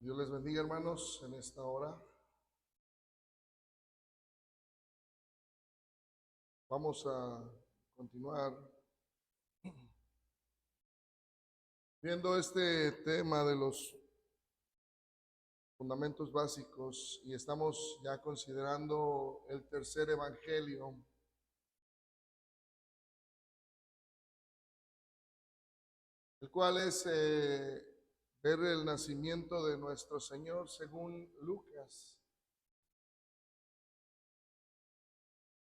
Dios les bendiga, hermanos, en esta hora. Vamos a continuar viendo este tema de los fundamentos básicos y estamos ya considerando el tercer evangelio, el cual es ver el nacimiento de nuestro Señor según Lucas.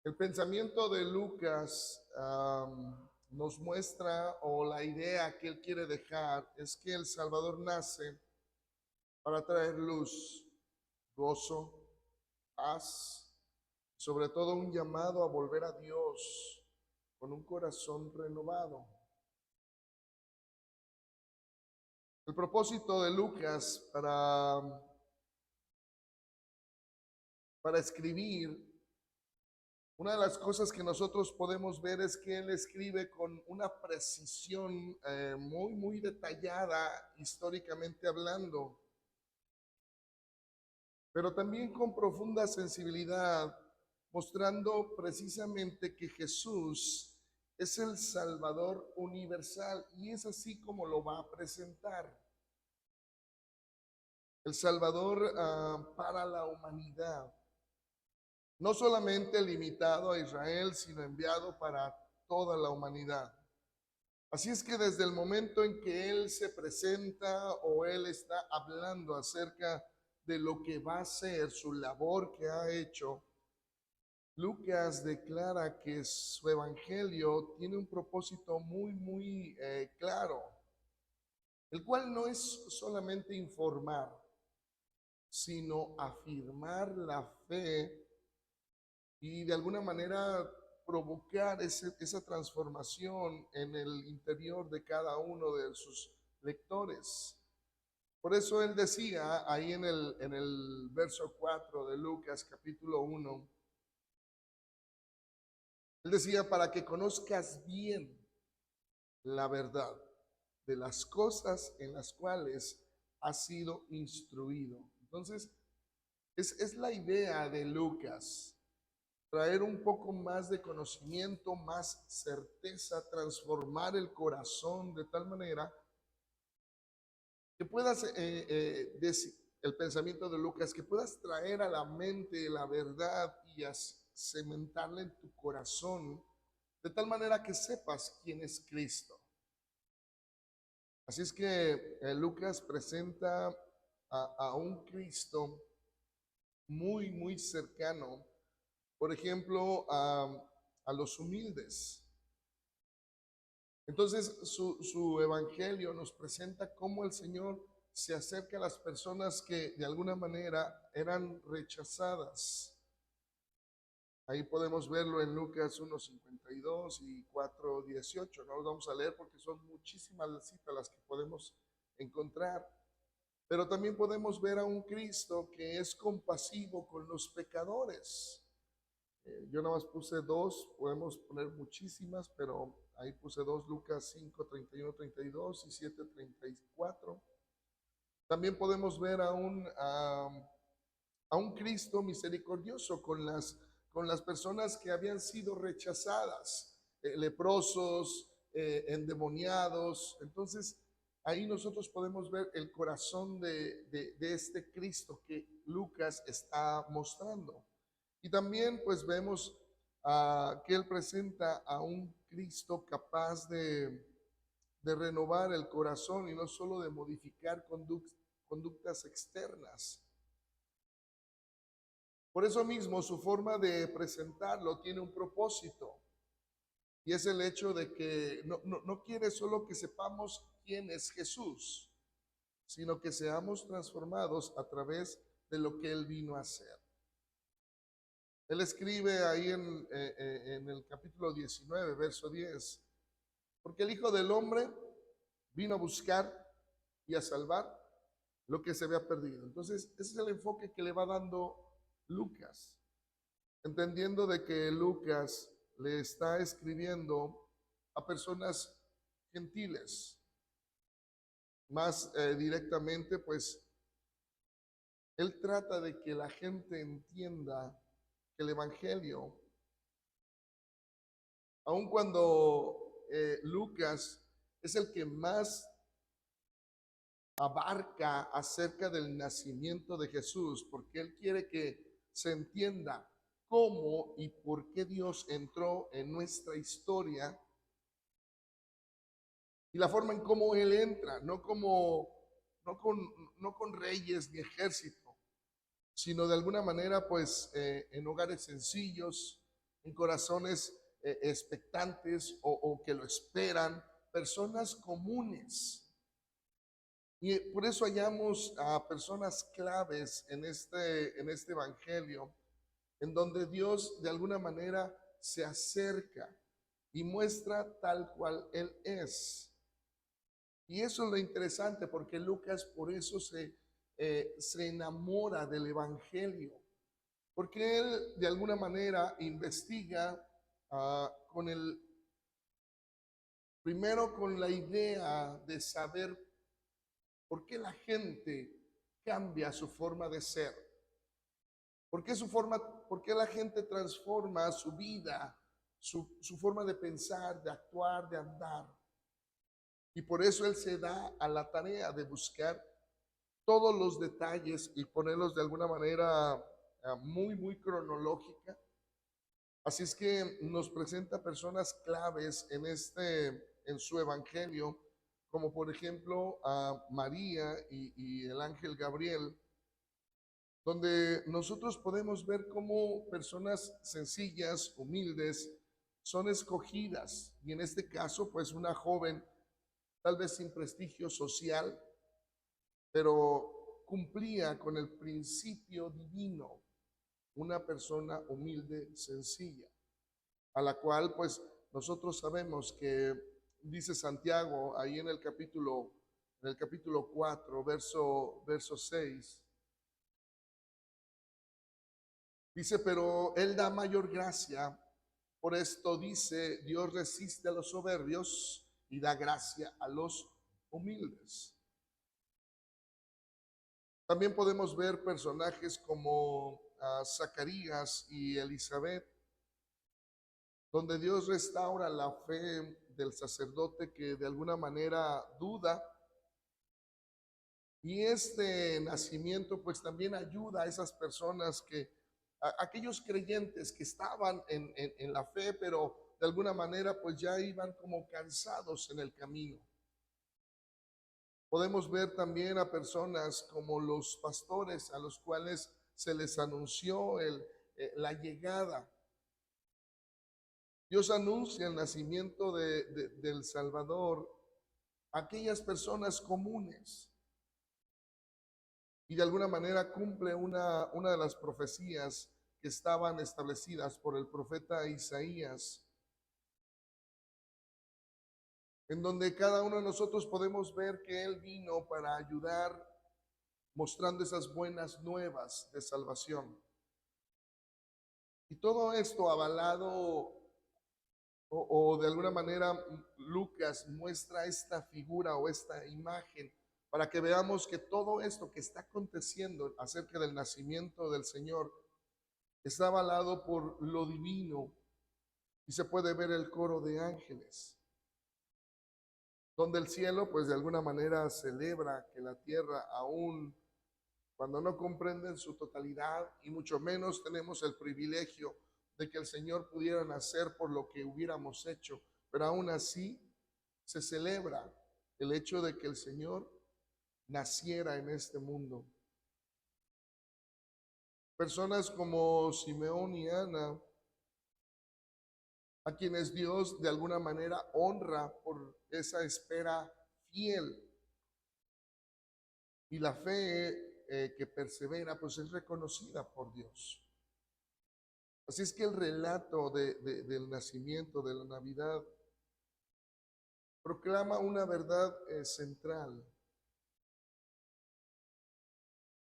El pensamiento de Lucas nos muestra, o la idea que él quiere dejar, es que el Salvador nace para traer luz, gozo, paz, sobre todo un llamado a volver a Dios con un corazón renovado. El propósito de Lucas para escribir, una de las cosas que nosotros podemos ver es que él escribe con una precisión muy detallada, históricamente hablando, pero también con profunda sensibilidad, mostrando precisamente que Jesús es el Salvador universal y es así como lo va a presentar. El Salvador para la humanidad, no solamente limitado a Israel, sino enviado para toda la humanidad. Así es que desde el momento en que Él se presenta o Él está hablando acerca de lo que va a ser su labor que ha hecho, Lucas declara que su evangelio tiene un propósito muy claro, el cual no es solamente informar, sino afirmar la fe y de alguna manera provocar esa transformación en el interior de cada uno de sus lectores. Por eso él decía ahí en el verso 4 de Lucas capítulo 1, él decía, para que conozcas bien la verdad de las cosas en las cuales has sido instruido. Entonces, es la idea de Lucas, traer un poco más de conocimiento, más certeza, transformar el corazón de tal manera que puedas, el pensamiento de Lucas, que puedas traer a la mente la verdad y cementarla en tu corazón, de tal manera que sepas quién es Cristo. Así es que Lucas presenta a un Cristo muy cercano, por ejemplo, a los humildes. Entonces, su evangelio nos presenta cómo el Señor se acerca a las personas que de alguna manera eran rechazadas. Ahí podemos verlo en Lucas 1:52 y 4:18. No los vamos a leer porque son muchísimas las citas las que podemos encontrar. Pero también podemos ver a un Cristo que es compasivo con los pecadores. Yo nada más puse dos, podemos poner muchísimas, pero ahí puse dos, Lucas 5:31, 32 y 7:34. También podemos ver a un Cristo misericordioso con las personas que habían sido rechazadas, leprosos, endemoniados. Entonces, ahí nosotros podemos ver el corazón de este Cristo que Lucas está mostrando. Y también pues vemos que él presenta a un Cristo capaz de renovar el corazón y no solo de modificar conductas externas. Por eso mismo su forma de presentarlo tiene un propósito y es el hecho de que no quiere solo que sepamos quién es Jesús, sino que seamos transformados a través de lo que Él vino a hacer. Él escribe ahí en el capítulo 19, verso 10, porque el Hijo del Hombre vino a buscar y a salvar lo que se había perdido. Entonces, ese es el enfoque que le va dando Lucas, entendiendo de que Lucas le está escribiendo a personas gentiles, más directamente, pues Él trata de que la gente entienda que el Evangelio, aun cuando Lucas es el que más abarca acerca del nacimiento de Jesús, porque él quiere que se entienda cómo y por qué Dios entró en nuestra historia y la forma en cómo él entra, no con, no con reyes ni ejército, sino de alguna manera pues en hogares sencillos, en corazones expectantes o que lo esperan, personas comunes. Y por eso hallamos a personas claves en este evangelio, en donde Dios de alguna manera se acerca y muestra tal cual Él es. Y eso es lo interesante, porque Lucas por eso se enamora del evangelio, porque él de alguna manera investiga con el, primero con la idea de saber ¿por qué la gente cambia su forma de ser? ¿Por qué la gente transforma su vida, su forma de pensar, de actuar, de andar? Y por eso él se da a la tarea de buscar todos los detalles y ponerlos de alguna manera muy cronológica. Así es que nos presenta personas claves en su evangelio, como por ejemplo a María y el ángel Gabriel, donde nosotros podemos ver cómo personas sencillas, humildes, son escogidas. Y en este caso, pues una joven, tal vez sin prestigio social, pero cumplía con el principio divino, una persona humilde, sencilla, a la cual pues nosotros sabemos que dice Santiago ahí en el capítulo 4, verso 6. Dice, pero Él da mayor gracia. Por esto dice, Dios resiste a los soberbios y da gracia a los humildes. También podemos ver personajes como Zacarías y Elizabeth, donde Dios restaura la fe del sacerdote que de alguna manera duda. Y este nacimiento pues también ayuda a esas personas aquellos creyentes que estaban en la fe, pero de alguna manera pues ya iban como cansados en el camino. Podemos ver también a personas como los pastores a los cuales se les anunció la llegada. Dios anuncia el nacimiento del Salvador a aquellas personas comunes y de alguna manera cumple una de las profecías que estaban establecidas por el profeta Isaías, en donde cada uno de nosotros podemos ver que Él vino para ayudar mostrando esas buenas nuevas de salvación. Y todo esto avalado o de alguna manera Lucas muestra esta figura o esta imagen para que veamos que todo esto que está aconteciendo acerca del nacimiento del Señor está avalado por lo divino y se puede ver el coro de ángeles, donde el cielo pues de alguna manera celebra que la tierra aún cuando no comprenden su totalidad y mucho menos tenemos el privilegio de que el Señor pudiera nacer por lo que hubiéramos hecho, pero aún así se celebra el hecho de que el Señor naciera en este mundo. Personas como Simeón y Ana, a quienes Dios de alguna manera honra por esa espera fiel y la fe que persevera, pues es reconocida por Dios. Así es que el relato del nacimiento, de la Navidad, proclama una verdad central.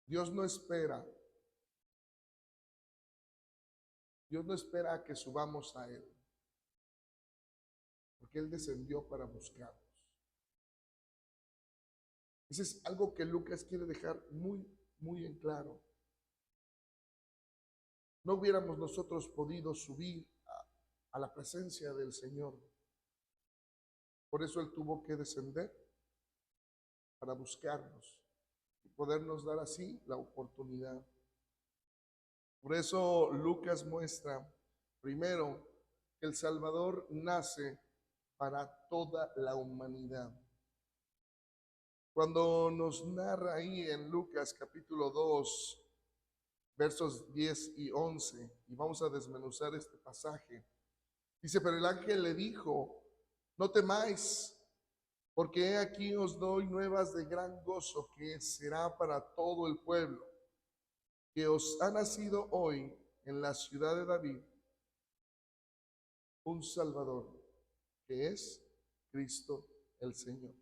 Dios no espera, Dios no espera a que subamos a Él, porque Él descendió para buscarnos. Eso es algo que Lucas quiere dejar muy muy en claro. No hubiéramos nosotros podido subir a la presencia del Señor. Por eso Él tuvo que descender para buscarnos y podernos dar así la oportunidad. Por eso Lucas muestra primero que el Salvador nace para toda la humanidad. Cuando nos narra ahí en Lucas capítulo 2, versos 10 y 11, y vamos a desmenuzar este pasaje, dice, pero el ángel le dijo, no temáis, porque he aquí os doy nuevas de gran gozo que será para todo el pueblo, que os ha nacido hoy en la ciudad de David un Salvador, que es Cristo el Señor.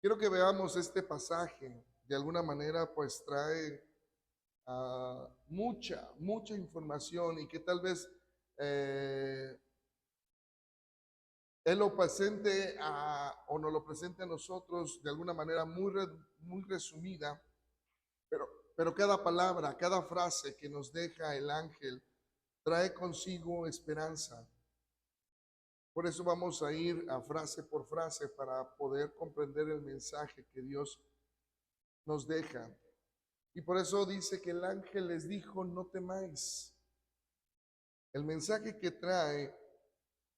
Quiero que veamos este pasaje, de alguna manera pues trae mucha información y que tal vez Él lo presente o nos lo presente a nosotros de alguna manera muy resumida, pero cada palabra, cada frase que nos deja el ángel trae consigo esperanza. Por eso vamos a ir a frase por frase para poder comprender el mensaje que Dios nos deja. Y por eso dice que el ángel les dijo, no temáis. El mensaje que trae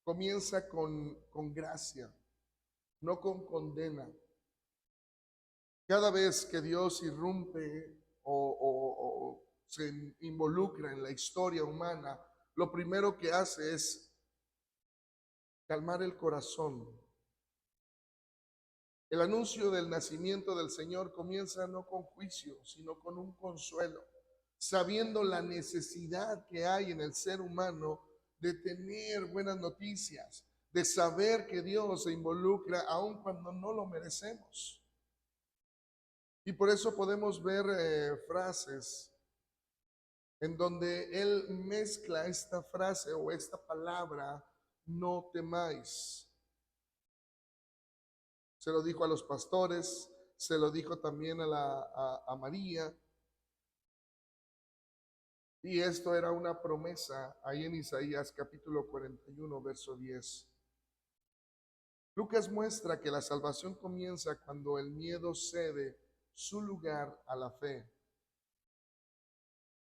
comienza con gracia, no con condena. Cada vez que Dios irrumpe o se involucra en la historia humana, lo primero que hace es calmar el corazón. El anuncio del nacimiento del Señor comienza no con juicio, sino con un consuelo, sabiendo la necesidad que hay en el ser humano de tener buenas noticias, de saber que Dios se involucra aun cuando no lo merecemos. Y por eso podemos ver frases en donde Él mezcla esta frase o esta palabra, no temáis. Se lo dijo a los pastores, se lo dijo también a María. Y esto era una promesa ahí en Isaías capítulo 41, verso 10. Lucas muestra que la salvación comienza cuando el miedo cede su lugar a la fe.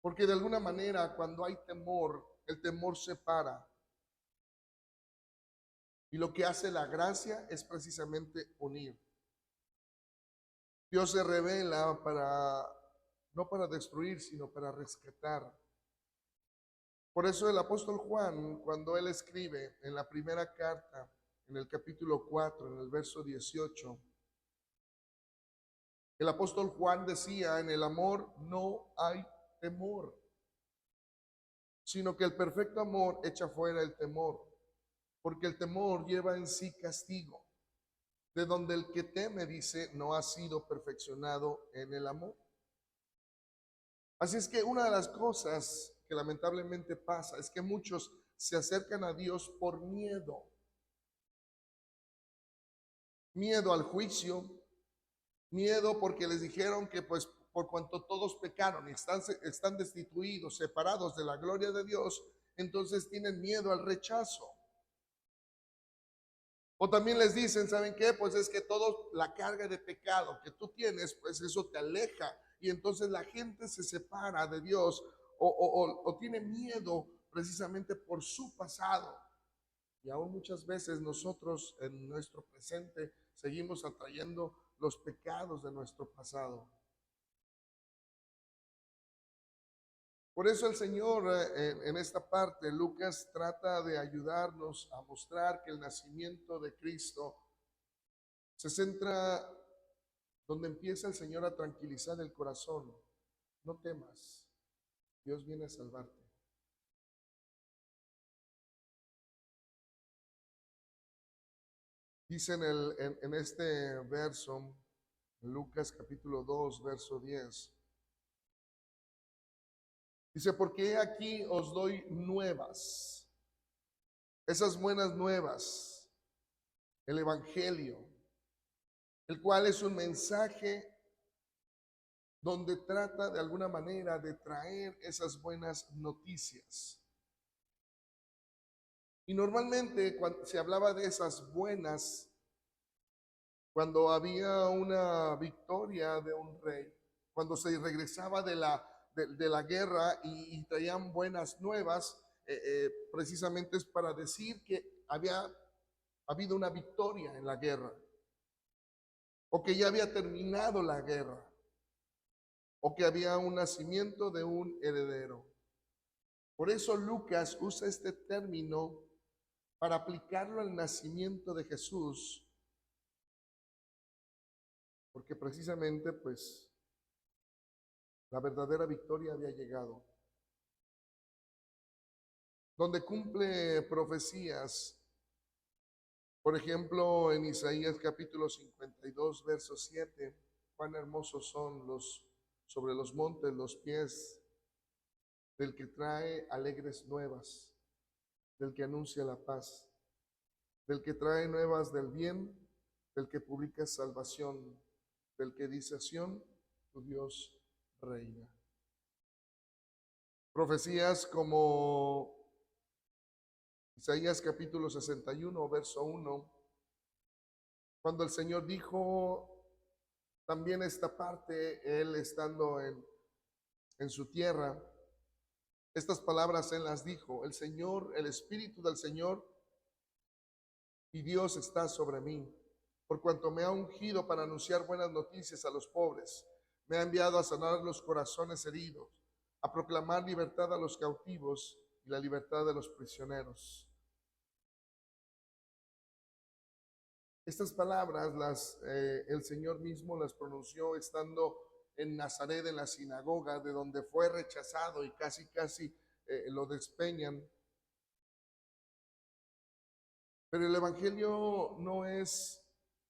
Porque de alguna manera cuando hay temor, el temor separa. Y lo que hace la gracia es precisamente unir. Dios se revela no para destruir, sino para rescatar. Por eso el apóstol Juan, cuando él escribe en la primera carta, en el capítulo 4, en el verso 18, el apóstol Juan decía, en el amor no hay temor, sino que el perfecto amor echa fuera el temor, porque el temor lleva en sí castigo, de donde el que teme, dice, no ha sido perfeccionado en el amor. Así es que una de las cosas que lamentablemente pasa es que muchos se acercan a Dios por miedo. Miedo al juicio, miedo porque les dijeron que pues por cuanto todos pecaron y están destituidos, separados de la gloria de Dios, entonces tienen miedo al rechazo. O también les dicen, ¿saben qué? Pues es que toda la carga de pecado que tú tienes, pues eso te aleja. Y entonces la gente se separa de Dios o tiene miedo precisamente por su pasado. Y aún muchas veces nosotros en nuestro presente seguimos atrayendo los pecados de nuestro pasado. Por eso el Señor en esta parte, Lucas trata de ayudarnos a mostrar que el nacimiento de Cristo se centra donde empieza el Señor a tranquilizar el corazón. No temas, Dios viene a salvarte. Dice en este verso, en Lucas capítulo 2, verso 10, dice, porque aquí os doy nuevas, esas buenas nuevas, el Evangelio, el cual es un mensaje donde trata de alguna manera de traer esas buenas noticias. Y normalmente cuando se hablaba de esas buenas, cuando había una victoria de un rey, cuando se regresaba de la guerra y traían buenas nuevas, precisamente es para decir que había habido una victoria en la guerra, o que ya había terminado la guerra, o que había un nacimiento de un heredero. Por eso Lucas usa este término para aplicarlo al nacimiento de Jesús, porque precisamente pues la verdadera victoria había llegado. Donde cumple profecías, por ejemplo, en Isaías capítulo 52, verso 7, cuán hermosos son sobre los montes los pies del que trae alegres nuevas, del que anuncia la paz, del que trae nuevas del bien, del que publica salvación, del que dice a Sión, tu Dios reina. Profecías como Isaías capítulo 61, verso 1, cuando el Señor dijo también esta parte, Él estando en su tierra, estas palabras Él las dijo: el Señor, el Espíritu del Señor y Dios está sobre mí, por cuanto me ha ungido para anunciar buenas noticias a los pobres, me ha enviado a sanar los corazones heridos, a proclamar libertad a los cautivos y la libertad de los prisioneros. Estas palabras el Señor mismo las pronunció estando en Nazaret, en la sinagoga, de donde fue rechazado y casi lo despeñan. Pero el Evangelio no es: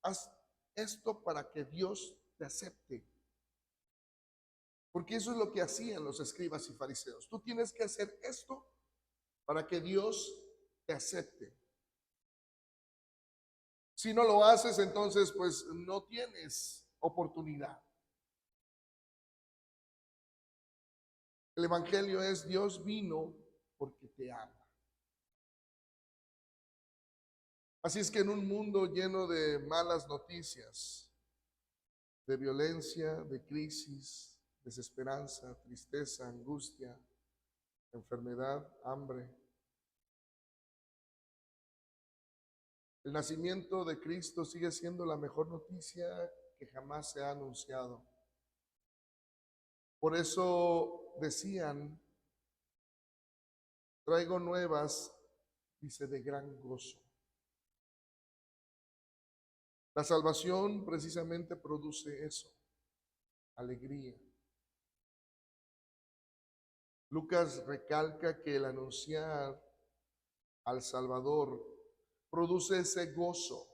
haz esto para que Dios te acepte. Porque eso es lo que hacían los escribas y fariseos. Tú tienes que hacer esto para que Dios te acepte. Si no lo haces, entonces pues no tienes oportunidad. El Evangelio es: Dios vino porque te ama. Así es que en un mundo lleno de malas noticias, de violencia, de crisis, desesperanza, tristeza, angustia, enfermedad, hambre, el nacimiento de Cristo sigue siendo la mejor noticia que jamás se ha anunciado. Por eso decían: traigo nuevas, dice, de gran gozo. La salvación precisamente produce eso, alegría. Lucas recalca que el anunciar al Salvador produce ese gozo,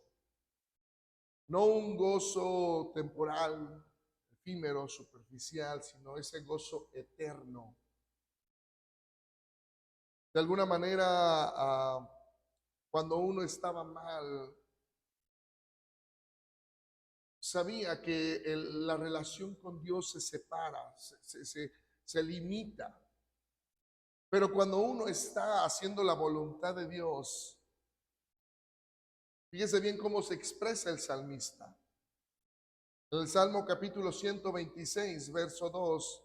no un gozo temporal, efímero, superficial, sino ese gozo eterno. De alguna manera, cuando uno estaba mal, sabía que la relación con Dios se separa, se limita. Pero cuando uno está haciendo la voluntad de Dios, fíjese bien cómo se expresa el salmista. En el Salmo capítulo 126, verso 2,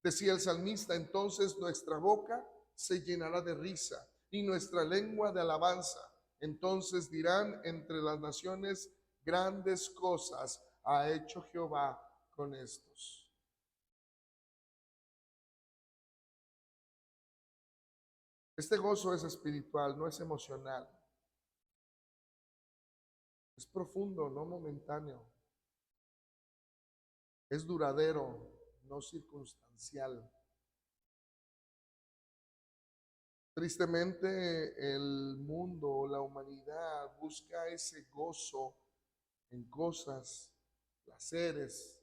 decía el salmista: entonces nuestra boca se llenará de risa y nuestra lengua de alabanza. Entonces dirán entre las naciones: grandes cosas ha hecho Jehová con estos. Este gozo es espiritual, no es emocional. Es profundo, no momentáneo. Es duradero, no circunstancial. Tristemente, el mundo, la humanidad, busca ese gozo en cosas, placeres,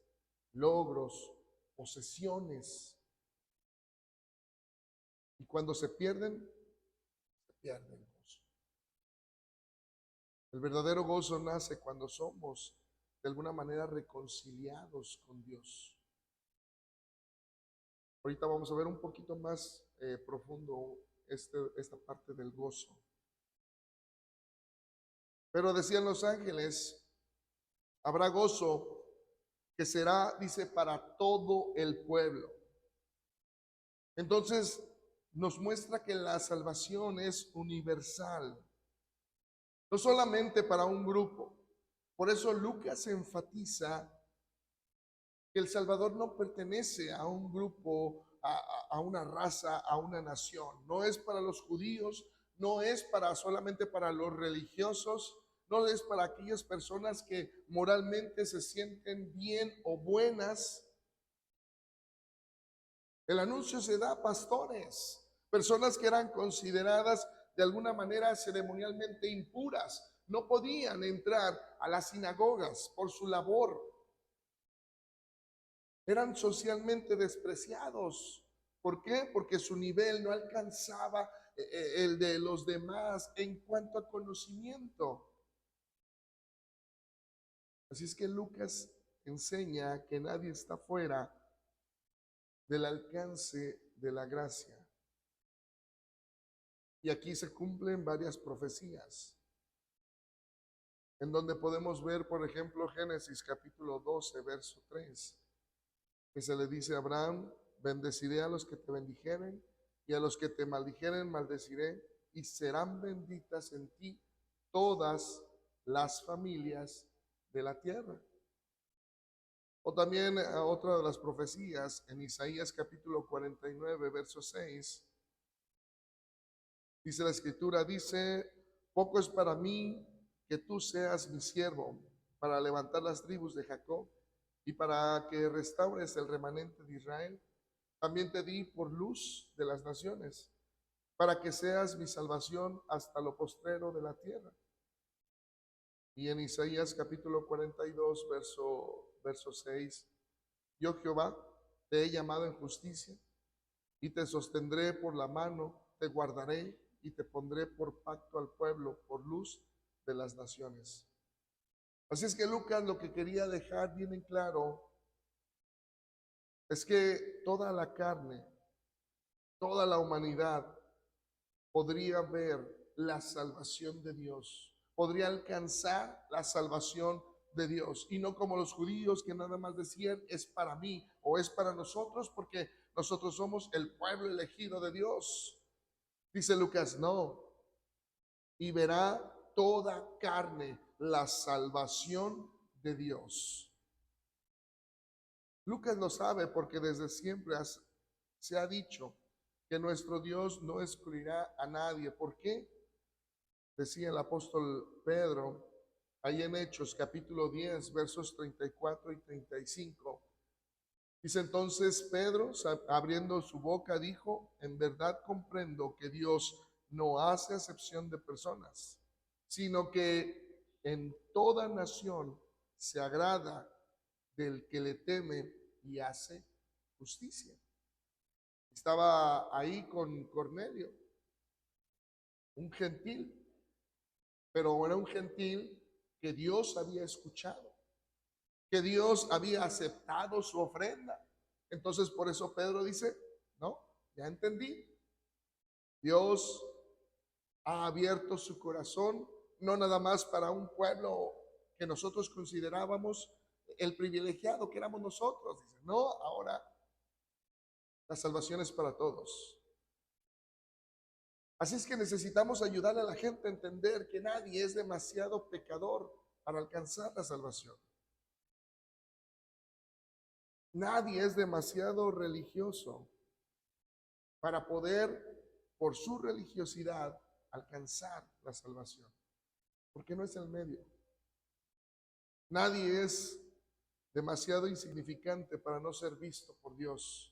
logros, posesiones. Y cuando se pierden el gozo. El verdadero gozo nace cuando somos de alguna manera reconciliados con Dios. Ahorita vamos a ver un poquito más profundo esta parte del gozo. Pero decían los ángeles, habrá gozo que será, dice, para todo el pueblo. Entonces nos muestra que la salvación es universal, no solamente para un grupo. Por eso Lucas enfatiza que el Salvador no pertenece a un grupo, a una raza, a una nación. No es para los judíos, no es para solamente para los religiosos, no es para aquellas personas que moralmente se sienten bien o buenas. El anuncio se da a pastores, personas que eran consideradas de alguna manera ceremonialmente impuras. No podían entrar a las sinagogas por su labor. Eran socialmente despreciados. ¿Por qué? Porque su nivel no alcanzaba el de los demás en cuanto a conocimiento. Así es que Lucas enseña que nadie está fuera del alcance de la gracia. Y aquí se cumplen varias profecías, en donde podemos ver, por ejemplo, Génesis capítulo 12, verso 3, que se le dice a Abraham, bendeciré a los que te bendijeren, y a los que te maldijeren maldeciré, y serán benditas en ti todas las familias de la tierra. O también otra de las profecías en Isaías capítulo 49, verso 6, dice la escritura, dice, poco es para mí que tú seas mi siervo para levantar las tribus de Jacob y para que restaures el remanente de Israel. También te di por luz de las naciones, para que seas mi salvación hasta lo postrero de la tierra. Y en Isaías capítulo 42, verso 6, yo Jehová te he llamado en justicia y te sostendré por la mano, te guardaré y te pondré por pacto al pueblo, por luz de las naciones. Así es que Lucas lo que quería dejar bien en claro es que toda la carne, toda la humanidad podría ver la salvación de Dios, podría alcanzar la salvación de Dios, y no como los judíos que nada más decían es para mí o es para nosotros porque nosotros somos el pueblo elegido de Dios. Dice Lucas, no, y verá toda carne la salvación de Dios. Lucas lo sabe porque desde siempre se ha dicho que nuestro Dios no excluirá a nadie. ¿Por qué? Decía el apóstol Pedro, ahí en Hechos capítulo 10, versos 34 y 35. Dice entonces Pedro, abriendo su boca, dijo, en verdad comprendo que Dios no hace acepción de personas, sino que en toda nación se agrada del que le teme y hace justicia. Estaba ahí con Cornelio, un gentil, pero era un gentil que Dios había escuchado, que Dios había aceptado su ofrenda. Entonces por eso Pedro dice, no, ya entendí. Dios ha abierto su corazón, no nada más para un pueblo que nosotros considerábamos el privilegiado que éramos nosotros. Dice, no, ahora la salvación es para todos. Así es que necesitamos ayudar a la gente a entender que nadie es demasiado pecador para alcanzar la salvación. Nadie es demasiado religioso para poder, por su religiosidad, alcanzar la salvación. Porque no es el medio. Nadie es demasiado insignificante para no ser visto por Dios.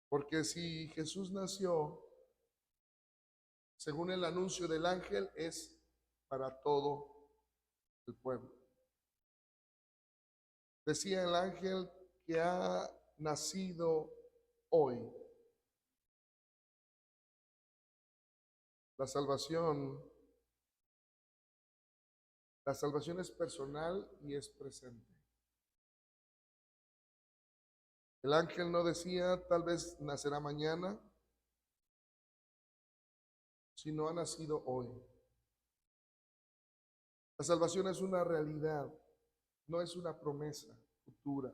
Porque si Jesús nació, según el anuncio del ángel, es para todo el pueblo. Decía el ángel que ha nacido hoy. La salvación es personal y es presente. El ángel no decía, tal vez nacerá mañana, sino ha nacido hoy. La salvación es una realidad, no es una promesa futura.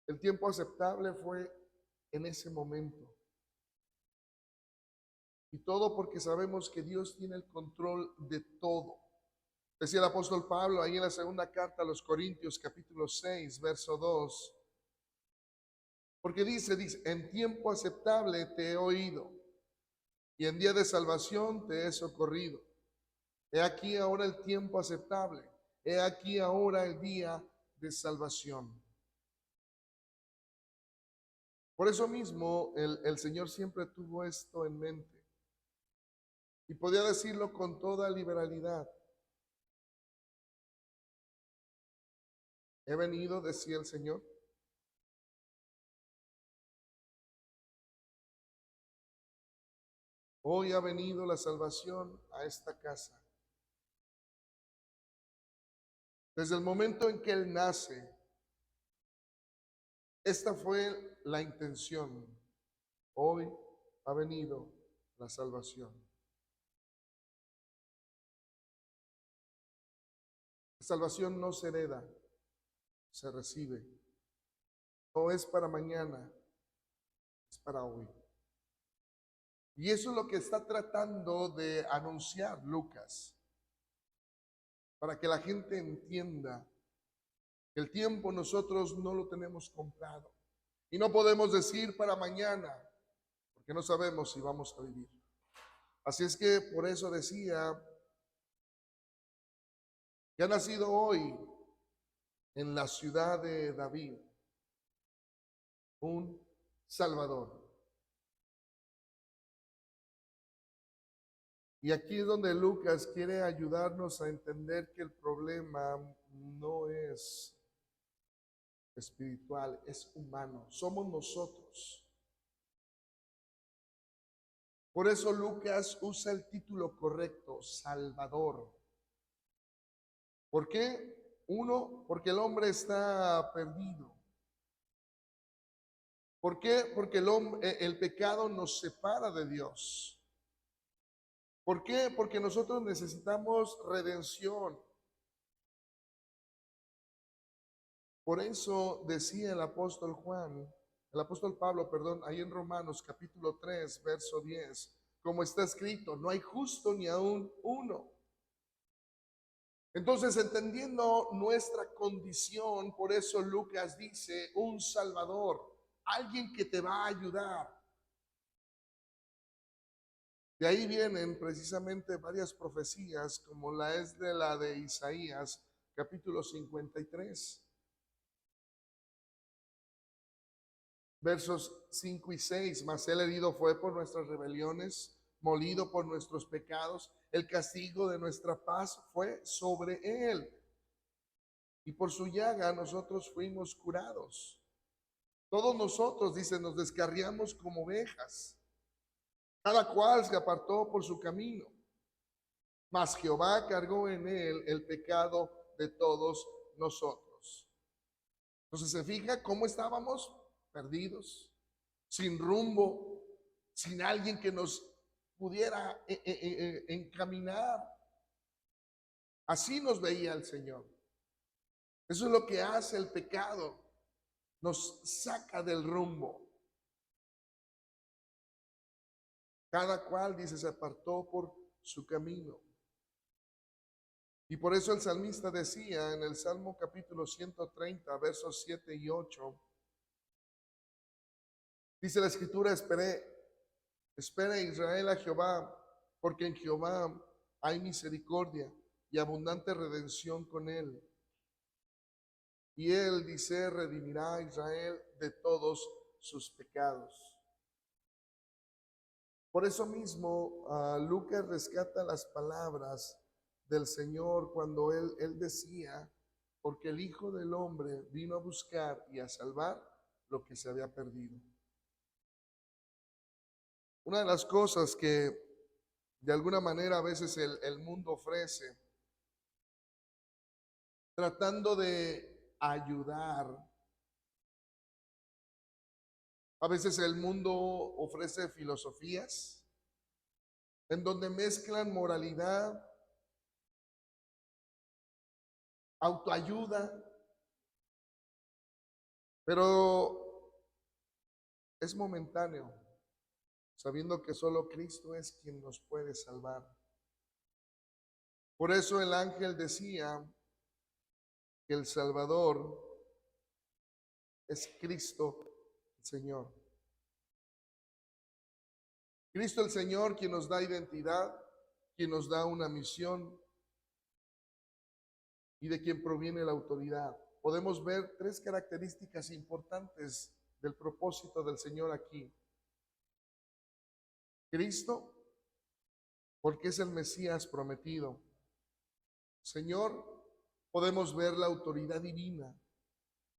El tiempo aceptable fue en ese momento. Y todo porque sabemos que Dios tiene el control de todo. Decía el apóstol Pablo ahí en la segunda carta a los Corintios, capítulo 6, verso 2. Porque dice, en tiempo aceptable te he oído y en día de salvación te he socorrido. He aquí ahora el tiempo aceptable. He aquí ahora el día de salvación. Por eso mismo el Señor siempre tuvo esto en mente. Y podía decirlo con toda liberalidad. He venido, decía el Señor, hoy ha venido la salvación a esta casa. Desde el momento en que Él nace, esta fue la intención. Hoy ha venido la salvación. La salvación no se hereda, se recibe. No es para mañana, es para hoy. Y eso es lo que está tratando de anunciar Lucas, para que la gente entienda que el tiempo nosotros no lo tenemos comprado. Y no podemos decir para mañana, porque no sabemos si vamos a vivir. Así es que por eso decía que ha nacido hoy en la ciudad de David un Salvador. Y aquí es donde Lucas quiere ayudarnos a entender que el problema no es espiritual, es humano. Somos nosotros. Por eso Lucas usa el título correcto, Salvador. ¿Por qué? Uno, porque el hombre está perdido. ¿Por qué? Porque el pecado nos separa de Dios. ¿Por qué? Porque nosotros necesitamos redención. Por eso decía el apóstol Pablo, perdón, ahí en Romanos capítulo 3, verso 10, como está escrito, no hay justo ni aún uno. Entonces, entendiendo nuestra condición, por eso Lucas dice, un Salvador, alguien que te va a ayudar. De ahí vienen precisamente varias profecías, como la de Isaías, capítulo 53, versos 5 y 6. Mas él herido fue por nuestras rebeliones, molido por nuestros pecados. El castigo de nuestra paz fue sobre él. Y por su llaga nosotros fuimos curados. Todos nosotros, dice, nos descarriamos como ovejas. Cada cual se apartó por su camino. Mas Jehová cargó en él el pecado de todos nosotros. Entonces se fija cómo estábamos perdidos, sin rumbo, sin alguien que nos pudiera encaminar. Así nos veía el Señor. Eso es lo que hace el pecado. Nos saca del rumbo. Cada cual, dice, se apartó por su camino. Y por eso el salmista decía en el Salmo capítulo 130, versos 7 y 8, dice la escritura, espera Israel a Jehová, porque en Jehová hay misericordia y abundante redención con él. Y él, dice, redimirá a Israel de todos sus pecados. Por eso mismo, Lucas rescata las palabras del Señor cuando él decía, porque el Hijo del Hombre vino a buscar y a salvar lo que se había perdido. Una de las cosas que de alguna manera a veces el mundo ofrece, tratando de ayudar A veces el mundo ofrece filosofías en donde mezclan moralidad, autoayuda, pero es momentáneo, sabiendo que solo Cristo es quien nos puede salvar. Por eso el ángel decía que el Salvador es Cristo el Señor. Cristo el Señor, quien nos da identidad, quien nos da una misión y de quien proviene la autoridad. Podemos ver tres características importantes del propósito del Señor aquí. Cristo, porque es el Mesías prometido. Señor, podemos ver la autoridad divina.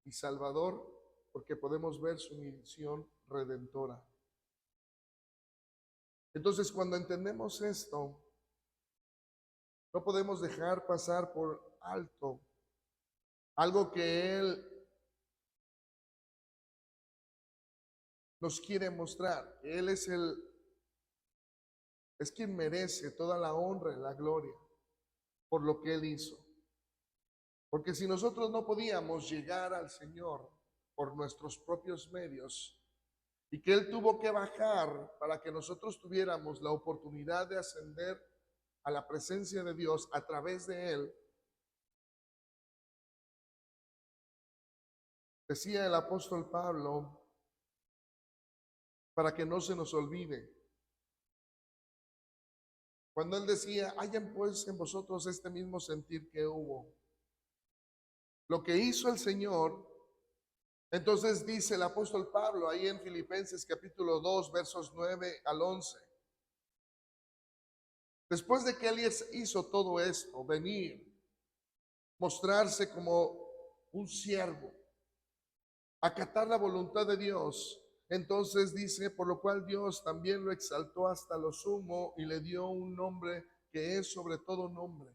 Y Salvador, porque podemos ver su misión redentora. Entonces, cuando entendemos esto, no podemos dejar pasar por alto algo que Él nos quiere mostrar. Él es quien merece toda la honra y la gloria por lo que Él hizo. Porque si nosotros no podíamos llegar al Señor por nuestros propios medios, y que Él tuvo que bajar para que nosotros tuviéramos la oportunidad de ascender a la presencia de Dios a través de Él, decía el apóstol Pablo, para que no se nos olvide, cuando Él decía, hayan pues en vosotros este mismo sentir que hubo. Lo que hizo el Señor, entonces dice el apóstol Pablo ahí en Filipenses capítulo 2, versos 9 al 11. Después de que Él hizo todo esto, venir, mostrarse como un siervo, acatar la voluntad de Dios, entonces dice, por lo cual Dios también lo exaltó hasta lo sumo y le dio un nombre que es sobre todo nombre,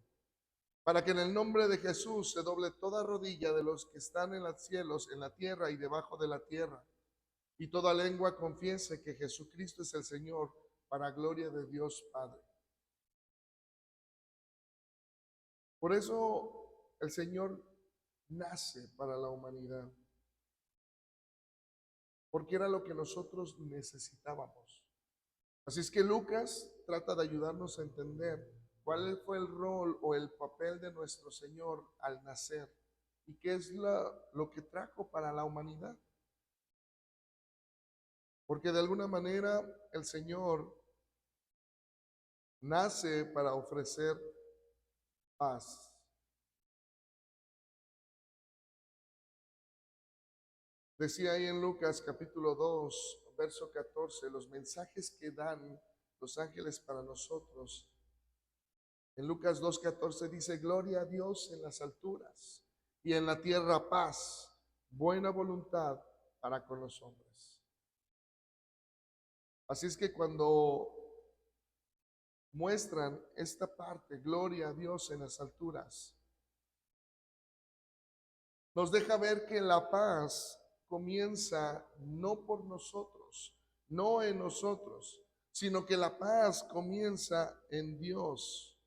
para que en el nombre de Jesús se doble toda rodilla de los que están en los cielos, en la tierra y debajo de la tierra, y toda lengua confiese que Jesucristo es el Señor, para gloria de Dios Padre. Por eso el Señor nace para la humanidad, porque era lo que nosotros necesitábamos. Así es que Lucas trata de ayudarnos a entender cuál fue el rol o el papel de nuestro Señor al nacer y qué es lo que trajo para la humanidad. Porque de alguna manera el Señor nace para ofrecer paz. Decía ahí en Lucas capítulo 2, verso 14, los mensajes que dan los ángeles para nosotros. En Lucas 2:14 dice, gloria a Dios en las alturas y en la tierra paz, buena voluntad para con los hombres. Así es que cuando muestran esta parte, gloria a Dios en las alturas, nos deja ver que la paz comienza no por nosotros, no en nosotros, sino que la paz comienza en Dios.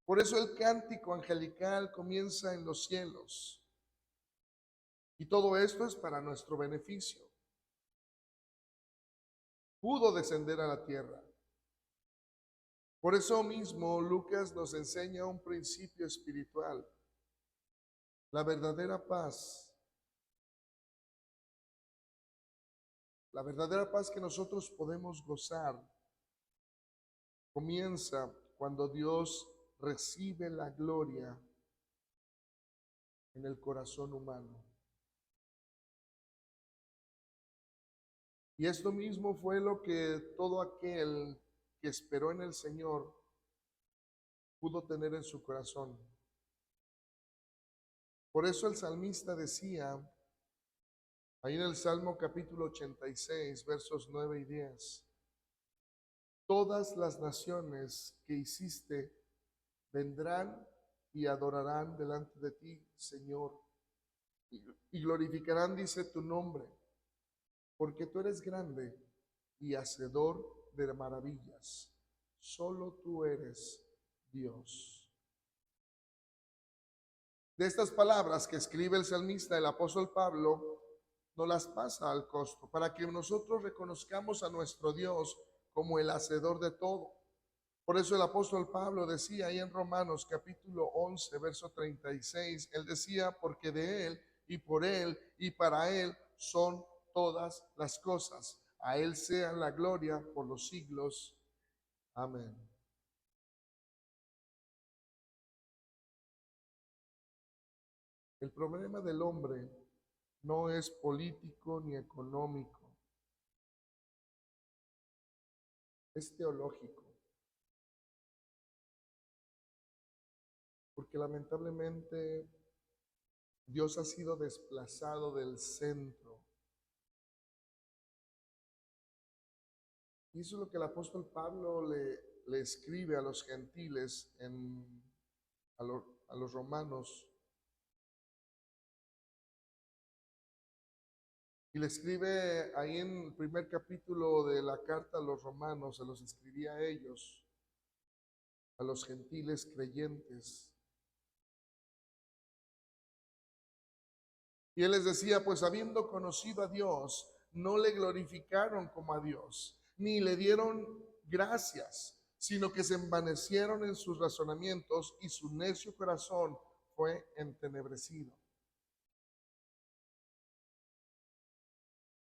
Por eso el cántico angelical comienza en los cielos. Y todo esto es para nuestro beneficio. Pudo descender a la tierra. Por eso mismo Lucas nos enseña un principio espiritual. La verdadera paz. La verdadera paz que nosotros podemos gozar comienza cuando Dios recibe la gloria en el corazón humano. Y esto mismo fue lo que todo aquel que esperó en el Señor pudo tener en su corazón. Por eso el salmista decía, ahí en el Salmo capítulo 86, versos 9 y 10, todas las naciones que hiciste vendrán y adorarán delante de ti, Señor, y glorificarán, dice, tu nombre. porque tú eres grande y hacedor de maravillas. Solo tú eres Dios. De estas palabras que escribe el salmista, el apóstol Pablo, nos las pasa al costo para que nosotros reconozcamos a nuestro Dios como el hacedor de todo. Por eso el apóstol Pablo decía ahí en Romanos capítulo 11, verso 36, él decía, porque de Él y por Él y para Él son todas las cosas. A Él sea la gloria por los siglos. Amén. El problema del hombre no es político ni económico, es teológico. Porque lamentablemente Dios ha sido desplazado del centro. Y eso es lo que el apóstol Pablo le escribe a los gentiles, a los romanos. Y le escribe ahí en el primer capítulo de la carta a los romanos, se los escribía a ellos, a los gentiles creyentes. Y él les decía, pues habiendo conocido a Dios, no le glorificaron como a Dios, ni le dieron gracias, sino que se envanecieron en sus razonamientos y su necio corazón fue entenebrecido.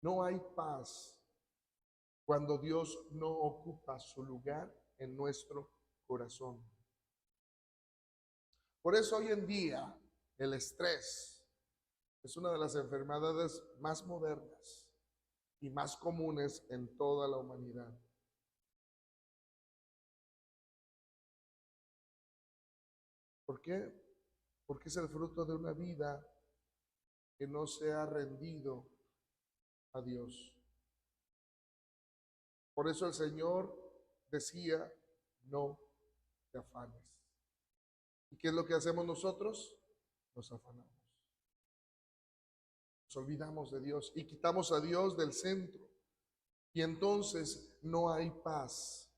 No hay paz cuando Dios no ocupa su lugar en nuestro corazón. Por eso hoy en día el estrés es una de las enfermedades más modernas y más comunes en toda la humanidad. ¿Por qué? Porque es el fruto de una vida que no se ha rendido a Dios. Por eso el Señor decía, no te afanes. ¿Y qué es lo que hacemos nosotros? Nos afanamos. Nos olvidamos de Dios y quitamos a Dios del centro. Y entonces no hay paz.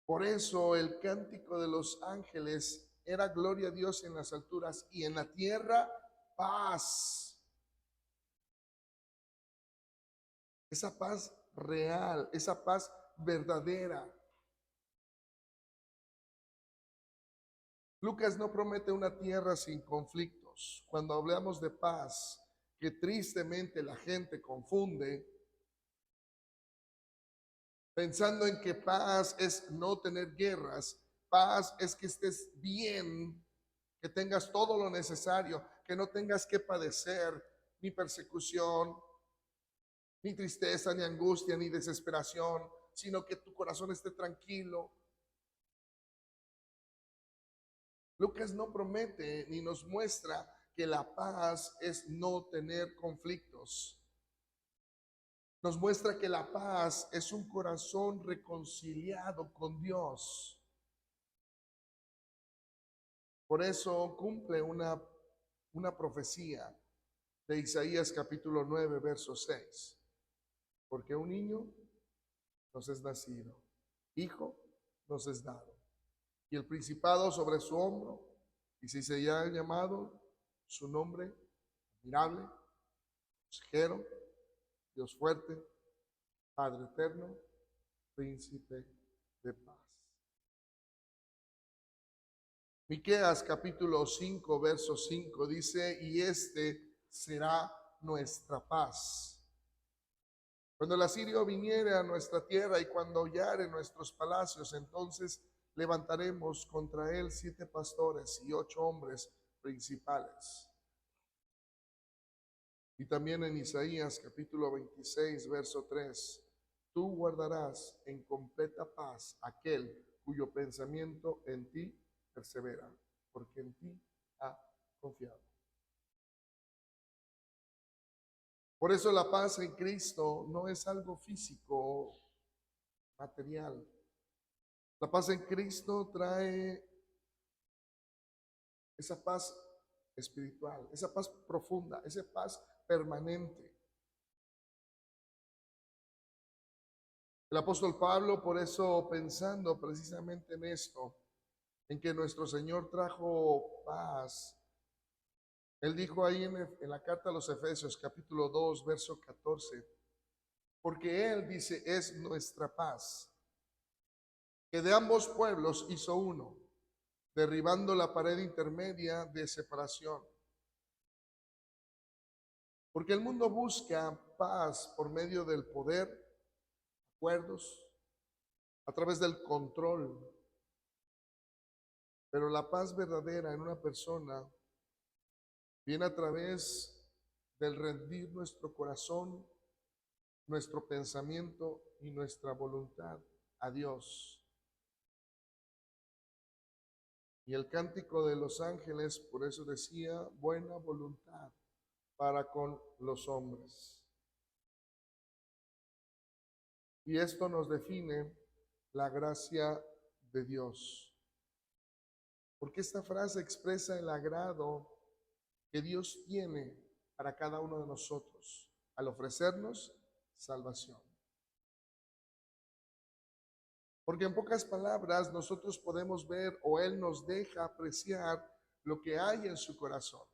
Por eso el cántico de los ángeles era gloria a Dios en las alturas y en la tierra paz. Esa paz real, esa paz verdadera. Lucas no promete una tierra sin conflictos. Cuando hablamos de paz, que tristemente la gente confunde, pensando en que paz es no tener guerras, paz es que estés bien, que tengas todo lo necesario, que no tengas que padecer ni persecución, ni tristeza, ni angustia, ni desesperación, sino que tu corazón esté tranquilo. Lucas no promete ni nos muestra que la paz es no tener conflictos. Nos muestra que la paz es un corazón reconciliado con Dios. Por eso cumple una profecía de Isaías capítulo 9, verso 6. Porque un niño nos es nacido, hijo nos es dado, y el principado sobre su hombro, y si se ha llamado su nombre, admirable, consejero, Dios fuerte, Padre eterno, príncipe de paz. Miqueas capítulo 5, verso 5 dice, y este será nuestra paz. Cuando el asirio viniere a nuestra tierra y cuando hollare nuestros palacios, entonces levantaremos contra él 7 pastores y 8 hombres principales. Y también en Isaías capítulo 26, verso 3, tú guardarás en completa paz aquel cuyo pensamiento en ti persevera, porque en ti ha confiado. Por eso la paz en Cristo no es algo físico, material. La paz en Cristo trae esa paz espiritual, esa paz profunda, esa paz permanente. El apóstol Pablo, por eso pensando precisamente en esto, en que nuestro Señor trajo paz, él dijo ahí en la carta a los Efesios, capítulo 2, verso 14, porque Él dice, es nuestra paz, que de ambos pueblos hizo uno, derribando la pared intermedia de separación. Porque el mundo busca paz por medio del poder, acuerdos, a través del control. Pero la paz verdadera en una persona viene a través del rendir nuestro corazón, nuestro pensamiento y nuestra voluntad a Dios. Y el cántico de los ángeles, por eso decía, buena voluntad para con los hombres. Y esto nos define la gracia de Dios. Porque esta frase expresa el agrado que Dios tiene para cada uno de nosotros al ofrecernos salvación. Porque en pocas palabras nosotros podemos ver o Él nos deja apreciar lo que hay en su corazón.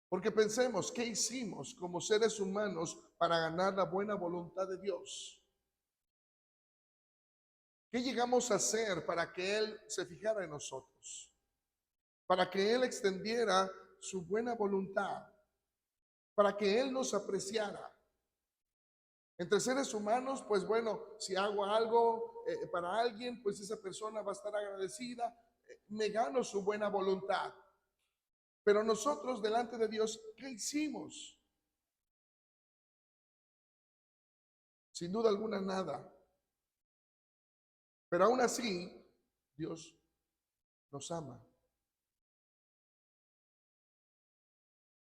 Porque pensemos, ¿qué hicimos como seres humanos para ganar la buena voluntad de Dios? ¿Qué llegamos a hacer para que Él se fijara en nosotros? Para que Él extendiera su buena voluntad, para que Él nos apreciara. Entre seres humanos, pues bueno, si hago algo para alguien, pues esa persona va a estar agradecida, me gano su buena voluntad. Pero nosotros delante de Dios, ¿qué hicimos? Sin duda alguna, nada. Pero aún así, Dios nos ama.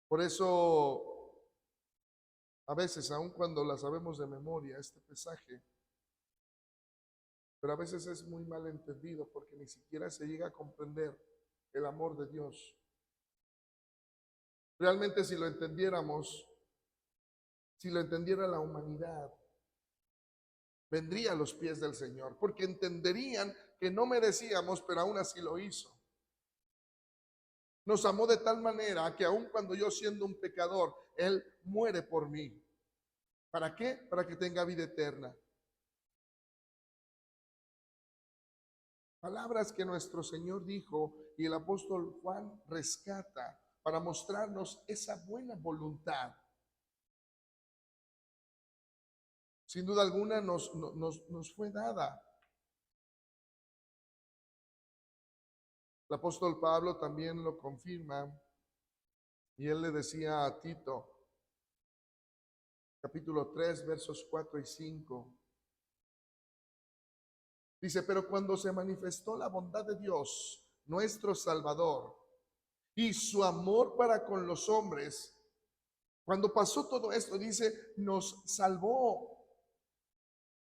Por eso, a veces, aun cuando la sabemos de memoria, este pasaje, pero a veces es muy mal entendido porque ni siquiera se llega a comprender el amor de Dios. Realmente si lo entendiéramos, si lo entendiera la humanidad, vendría a los pies del Señor, porque entenderían que no merecíamos, pero aún así lo hizo. Nos amó de tal manera que aun cuando yo siendo un pecador, Él muere por mí. ¿Para qué? Para que tenga vida eterna. Palabras que nuestro Señor dijo y el apóstol Juan rescata para mostrarnos esa buena voluntad. Sin duda alguna nos fue dada. El apóstol Pablo también lo confirma y él le decía a Tito, capítulo 3, versos 4 y 5. Dice, pero cuando se manifestó la bondad de Dios, nuestro Salvador, y su amor para con los hombres, cuando pasó todo esto, dice, nos salvó.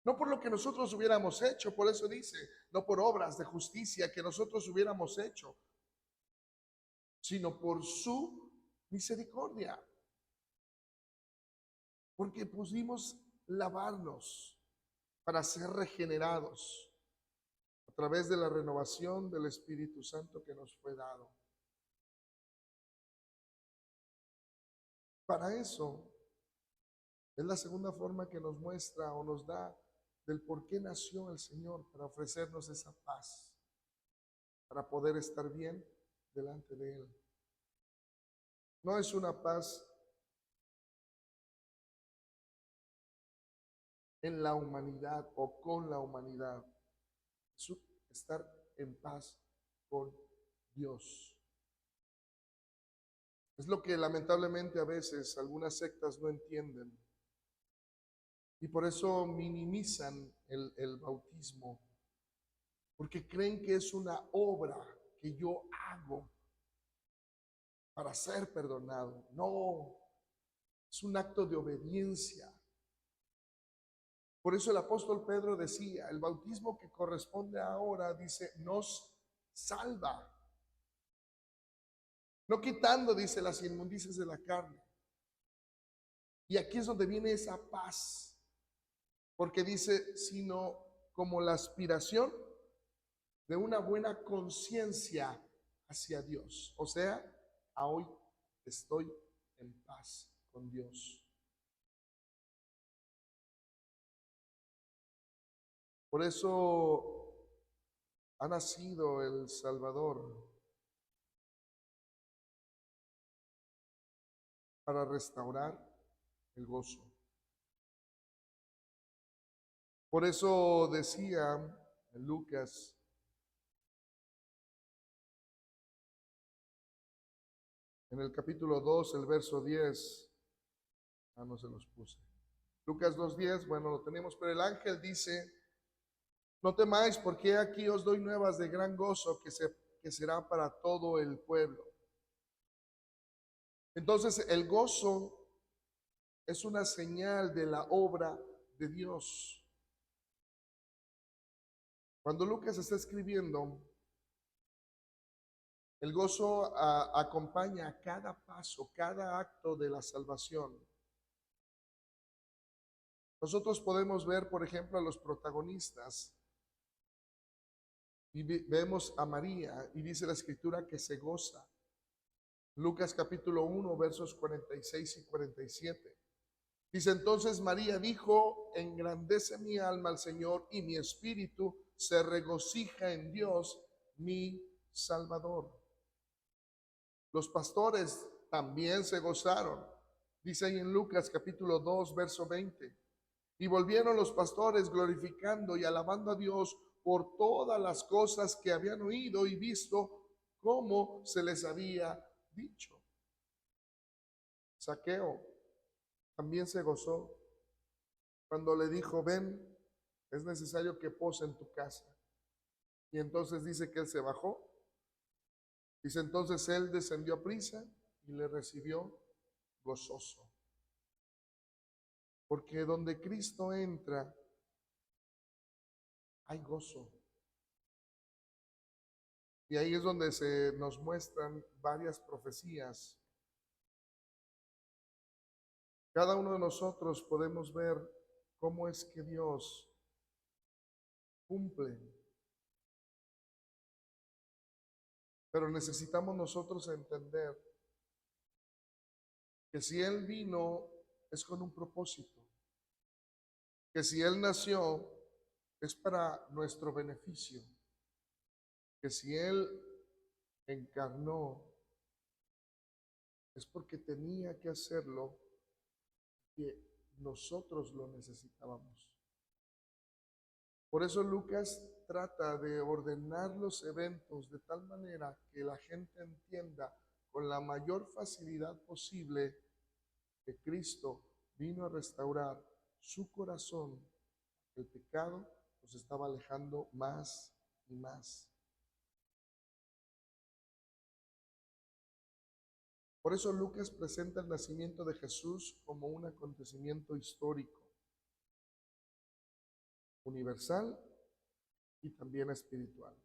No por lo que nosotros hubiéramos hecho, por eso dice, no por obras de justicia que nosotros hubiéramos hecho, sino por su misericordia. Porque pudimos lavarnos para ser regenerados a través de la renovación del Espíritu Santo que nos fue dado. Para eso es la segunda forma que nos muestra o nos da del por qué nació el Señor, para ofrecernos esa paz, para poder estar bien delante de Él. No es una paz en la humanidad o con la humanidad, es estar en paz con Dios. Es lo que lamentablemente a veces algunas sectas no entienden. Y por eso minimizan el bautismo, porque creen que es una obra que yo hago para ser perdonado. No, es un acto de obediencia. Por eso el apóstol Pedro decía, el bautismo que corresponde ahora, dice, nos salva. No quitando, dice, las inmundicias de la carne. Y aquí es donde viene esa paz. porque dice, sino como la aspiración de una buena conciencia hacia Dios. O sea, a hoy estoy en paz con Dios. Por eso ha nacido el Salvador, para restaurar el gozo. Por eso decía en Lucas, en el capítulo 2, el verso 10, no se los puse. Lucas 2:10, bueno, lo tenemos, pero el ángel dice, no temáis, porque aquí os doy nuevas de gran gozo que será para todo el pueblo. Entonces, el gozo es una señal de la obra de Dios. Cuando Lucas está escribiendo, el gozo acompaña a cada paso, cada acto de la salvación. Nosotros podemos ver, por ejemplo, a los protagonistas y vemos a María y dice la escritura que se goza. Lucas capítulo 1, versos 46 y 47. Dice, entonces María dijo, engrandece mi alma al Señor y mi espíritu se regocija en Dios, mi Salvador. Los pastores también se gozaron. Dice ahí en Lucas capítulo 2, verso 20. Y volvieron los pastores glorificando y alabando a Dios por todas las cosas que habían oído y visto, como se les había dicho. Zaqueo también se gozó cuando le dijo, ven, es necesario que pose en tu casa. Y entonces dice que él se bajó. Dice, entonces él descendió a prisa y le recibió gozoso. Porque donde Cristo entra, hay gozo. Y ahí es donde se nos muestran varias profecías. Cada uno de nosotros podemos ver cómo es que Dios cumple. Pero necesitamos nosotros entender que si Él vino es con un propósito. Que si Él nació es para nuestro beneficio. Que si Él encarnó es porque tenía que hacerlo, que nosotros lo necesitábamos. Por eso Lucas trata de ordenar los eventos de tal manera que la gente entienda con la mayor facilidad posible que Cristo vino a restaurar su corazón. El pecado nos estaba alejando más y más. Por eso Lucas presenta el nacimiento de Jesús como un acontecimiento histórico, universal y también espiritual.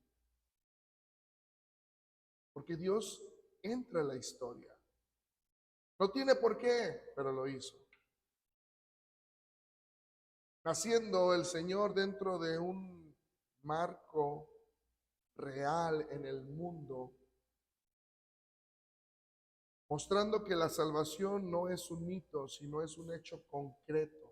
Porque Dios entra en la historia. No tiene por qué, pero lo hizo. Naciendo el Señor dentro de un marco real en el mundo, mostrando que la salvación no es un mito, sino es un hecho concreto.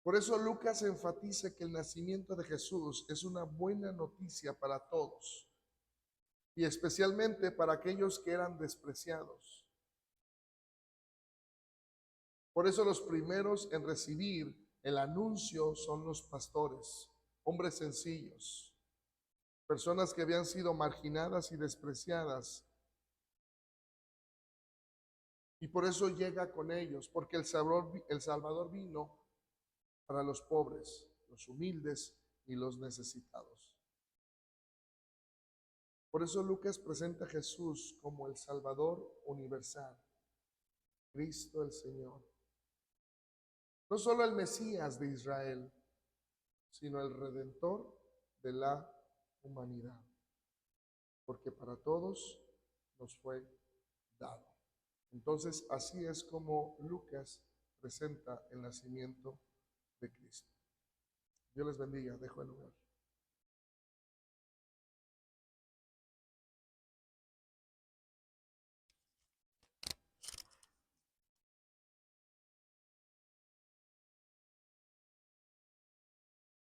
Por eso Lucas enfatiza que el nacimiento de Jesús es una buena noticia para todos, y especialmente para aquellos que eran despreciados. Por eso los primeros en recibir el anuncio son los pastores, hombres sencillos, personas que habían sido marginadas y despreciadas. Y por eso llega con ellos, porque el Salvador vino para los pobres, los humildes y los necesitados. Por eso Lucas presenta a Jesús como el Salvador universal, Cristo el Señor. No solo el Mesías de Israel, sino el Redentor de la humanidad. Porque para todos nos fue dado. Entonces, así es como Lucas presenta el nacimiento de Cristo. Dios les bendiga. Dejo el lugar.